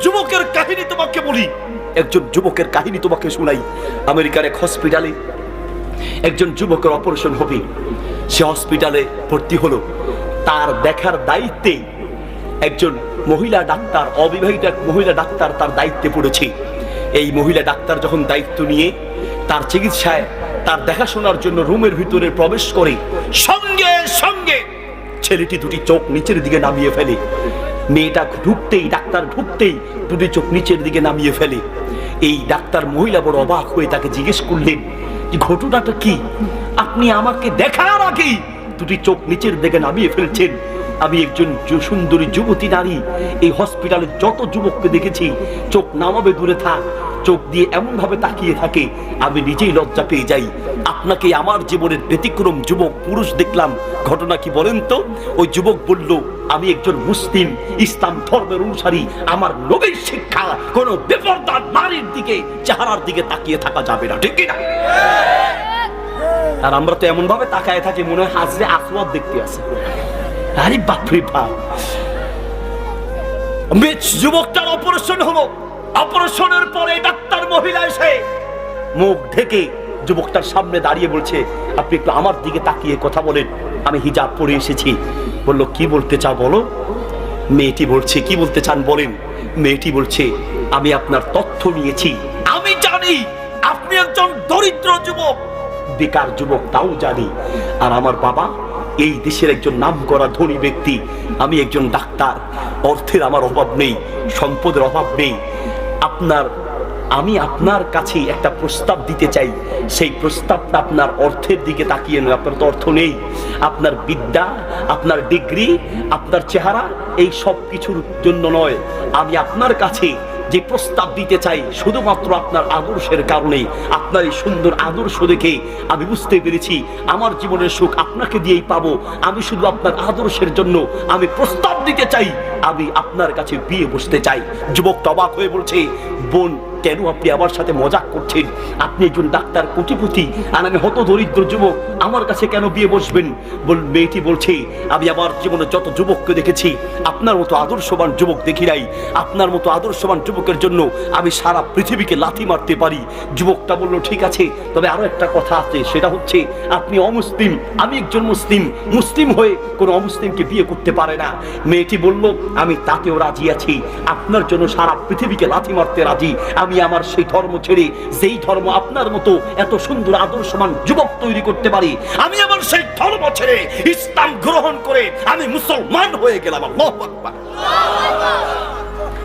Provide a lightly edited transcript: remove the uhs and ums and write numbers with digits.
যুবকের কাহিনী তোমাকে বলি, একজন যুবকের কাহিনী তোমাকে শোনাই। আমেরিকার এক হসপিটালে একজন যুবকের অপারেশন হবে। সে হসপিটালে ভর্তি হলো। তার দেখার দায়িত্বে একজন মহিলা ডাক্তার, অবিবাহিত এক মহিলা ডাক্তার তার দায়িত্বে পড়েছে। এই মহিলা ডাক্তার যখন দায়িত্ব নিয়ে তার চিকিৎসায়, তার দেখাশোনার জন্য রুমের ভিতরে প্রবেশ করে, সঙ্গে সঙ্গে ছেলেটি দুটি চোখ নিচের দিকে নামিয়ে ফেলে। মেয়েটা ঢুকতেই, ডাক্তার ঢুকতেই দুটি চোখ নিচের দিকে নামিয়ে ফেলে। এই ডাক্তার মহিলা বড় অবাক হয়ে তাকে জিজ্ঞেস করলেন যে ঘটনাটা কি? আপনি আমাকে দেখার আগেই দুটি চোখ নিচের দিকে নামিয়ে ফেলছেন। আমি একজন সুন্দরী যুবতী নারী, এই হসপিটালে যত যুবককে দেখেছি চোখ নামাবে দূরে থাক, চোখ দিয়ে এমন ভাবে তাকিয়ে থাকে আমি নিজেই লজ্জা পেয়ে যাই। আপনাকে আমার জীবনের ব্যতিক্রম যুবক পুরুষ দেখলাম, ঘটনা কি বলেন তো? ওই যুবক বলল, আমি একজন মুসলিম, ইসলাম ধর্মের অনুসারী। আমার নবীর শিক্ষা কোন বেপরদা নারীর দিকে, চেহারার দিকে তাকিয়ে থাকা যাবে না, ঠিক কিনা? আর আমরা তো এমন ভাবে তাকায় থাকি মনে হয় হাজরে আসওয়াদ দেখতে আছে। আরে বাপরে বাপ। যুবকটার অপারেশন হলো। অপারেশনের পরে ডাক্তার মহিলা এসে মুখ ঢেকে যুবকটার সামনে দাঁড়িয়ে বলছে, আপনি একটু আমার দিকে তাকিয়ে কথা বলেন, আমি হিজাব পরে এসেছি। বলল, কি বলতে চাও বলো? মেয়েটি বলছে, কি বলতে চান বলেন? মেয়েটি বলছে, আমি আপনার তথ্য নিয়েছি, আমি জানি আপনি একজন দরিদ্র যুবক, বেকার যুবক তাও জানি। আর আমার বাবা এই দেশের একজন নামকরা ধনী ব্যক্তি, আমি একজন ডাক্তার, অর্থের আমার অভাব নেই, সম্পদের অভাব নেই। আমি আপনার কাছে একটা প্রস্তাব দিতে চাই। সেই প্রস্তাবটা আপনার অর্থের দিকে তাকিয়ে নয়, আপনার তো অর্থ নেই। আপনার বিদ্যা, আপনার ডিগ্রি, আপনার চেহারা, এই সব কিছুর জন্য নয়। আমি আপনার কাছে যে প্রস্তাব দিতে চাই শুধুমাত্র আপনার আদর্শের কারণে। আপনার এই সুন্দর আদর্শ দেখে আমি বুঝতে পেরেছি আমার জীবনের সুখ আপনাকে দিয়েই পাবো। আমি শুধু আপনার আদর্শের জন্য আমি প্রস্তাব দিতে চাই, আমি আপনার কাছে বিয়ে বসতে চাই। যুবক অবাক হয়ে বলছে, বোন কেন আপনি আমার সাথে মজাক করছেন? আপনি একজন ডাক্তার, কোটিপতি, আর আমি হত দরিদ্র যুবক, আমার কাছে কেন বিয়ে বসবেন? মেয়েটি বলছে, আমি আমার জীবনে যত যুবককে দেখেছি আপনার মতো আদর্শবান যুবক দেখি নাই। আপনার মতো আদর্শবান যুবকের জন্য আমি সারা পৃথিবীকে লাথি মারতে পারি। যুবকটা বলল, ঠিক আছে, তবে আরো একটা কথা আছে, সেটা হচ্ছে আপনি অমুসলিম, আমি একজন মুসলিম, মুসলিম হয়ে কোনো অমুসলিমকে বিয়ে করতে পারে না। মেয়েটি বলল, আমি তাতেও রাজি আছি, আপনার জন্য সারা পৃথিবীকে লাথি মারতে রাজি। আমি আমার সেই ধর্ম ছেড়ে, যেই ধর্ম আপনার মতো এত সুন্দর আদর্শবান যুবক তৈরি করতে পারি, আমি আমার সেই ধর্ম ছেড়ে ইসলাম গ্রহণ করে আমি মুসলমান হয়ে গেলাম। আল্লাহু আকবার।